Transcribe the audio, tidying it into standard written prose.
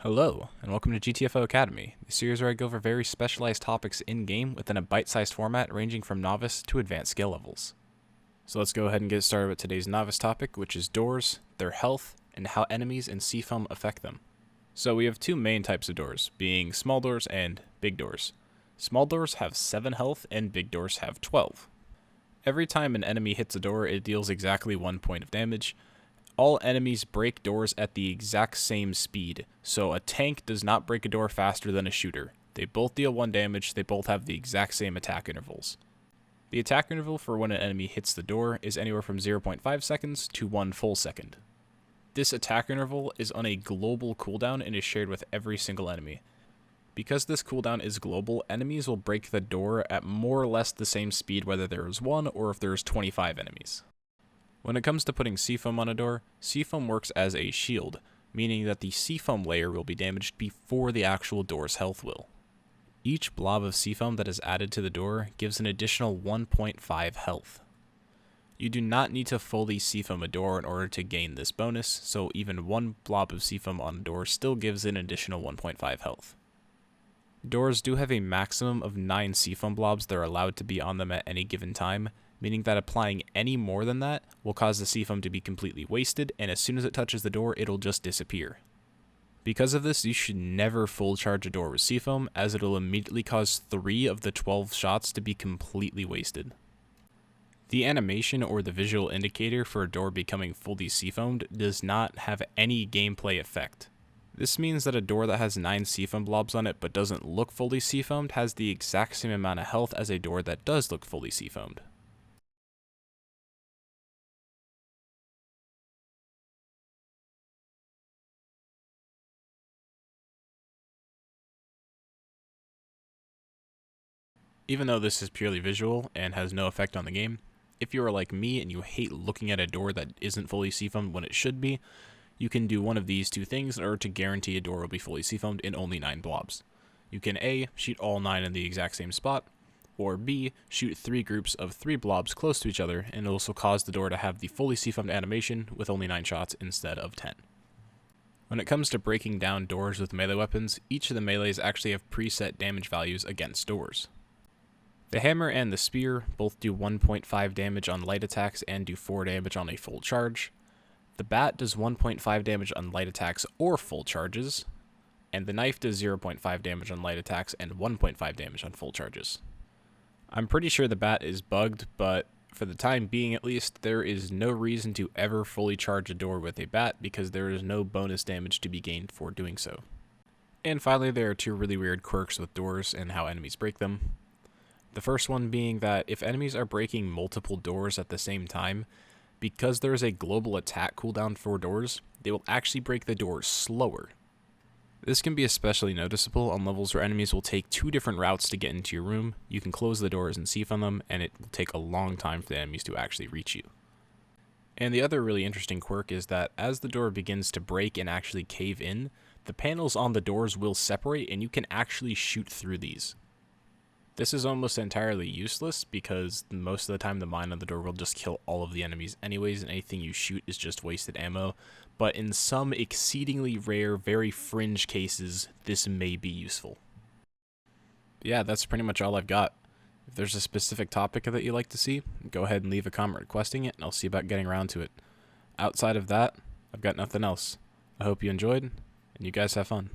Hello, and welcome to GTFO Academy, the series where I go over very specialized topics in-game within a bite-sized format ranging from novice to advanced skill levels. So let's go ahead and get started with today's novice topic, which is doors, their health, and how enemies and Cfoam affect them. So we have two main types of doors, being small doors and big doors. Small doors have 7 health and big doors have 12. Every time an enemy hits a door, it deals exactly 1 point of damage. All enemies break doors at the exact same speed, so a tank does not break a door faster than a shooter. They both deal 1 damage, they both have the exact same attack intervals. The attack interval for when an enemy hits the door is anywhere from 0.5 seconds to 1 full second. This attack interval is on a global cooldown and is shared with every single enemy. Because this cooldown is global, enemies will break the door at more or less the same speed whether there is 1 or if there is 25 enemies. When it comes to putting Cfoam on a door, Cfoam works as a shield, meaning that the Cfoam layer will be damaged before the actual door's health will. Each blob of Cfoam that is added to the door gives an additional 1.5 health. You do not need to fully Cfoam a door in order to gain this bonus, so even 1 blob of Cfoam on a door still gives an additional 1.5 health. Doors do have a maximum of 9 Cfoam blobs that are allowed to be on them at any given time, meaning that applying any more than that will cause the Cfoam to be completely wasted, and as soon as it touches the door, it'll just disappear. Because of this, you should never full charge a door with Cfoam, as it'll immediately cause 3 of the 12 shots to be completely wasted. The animation or the visual indicator for a door becoming fully Cfoamed does not have any gameplay effect. This means that a door that has 9 Cfoam blobs on it but doesn't look fully Cfoamed has the exact same amount of health as a door that does look fully Cfoamed. Even though this is purely visual and has no effect on the game, if you are like me and you hate looking at a door that isn't fully Cfoamed when it should be, you can do one of these two things in order to guarantee a door will be fully Cfoamed in only 9 blobs. You can A, shoot all 9 in the exact same spot, or B, shoot 3 groups of 3 blobs close to each other and also cause the door to have the fully Cfoamed animation with only 9 shots instead of 10. When it comes to breaking down doors with melee weapons, each of the melees actually have preset damage values against doors. The hammer and the spear both do 1.5 damage on light attacks and do 4 damage on a full charge. The bat does 1.5 damage on light attacks or full charges, and the knife does 0.5 damage on light attacks and 1.5 damage on full charges. I'm pretty sure the bat is bugged, but for the time being at least, there is no reason to ever fully charge a door with a bat because there is no bonus damage to be gained for doing so. And finally, there are 2 really weird quirks with doors and how enemies break them. The first one being that if enemies are breaking multiple doors at the same time, because there is a global attack cooldown for doors, they will actually break the doors slower. This can be especially noticeable on levels where enemies will take 2 different routes to get into your room. You can close the doors and Cfoam them, and it will take a long time for the enemies to actually reach you. And the other really interesting quirk is that as the door begins to break and actually cave in, the panels on the doors will separate and you can actually shoot through these. This is almost entirely useless because most of the time the mine on the door will just kill all of the enemies anyways and anything you shoot is just wasted ammo, but in some exceedingly rare, very fringe cases, this may be useful. Yeah, that's pretty much all I've got. If there's a specific topic that you'd like to see, go ahead and leave a comment requesting it and I'll see about getting around to it. Outside of that, I've got nothing else. I hope you enjoyed, and you guys have fun.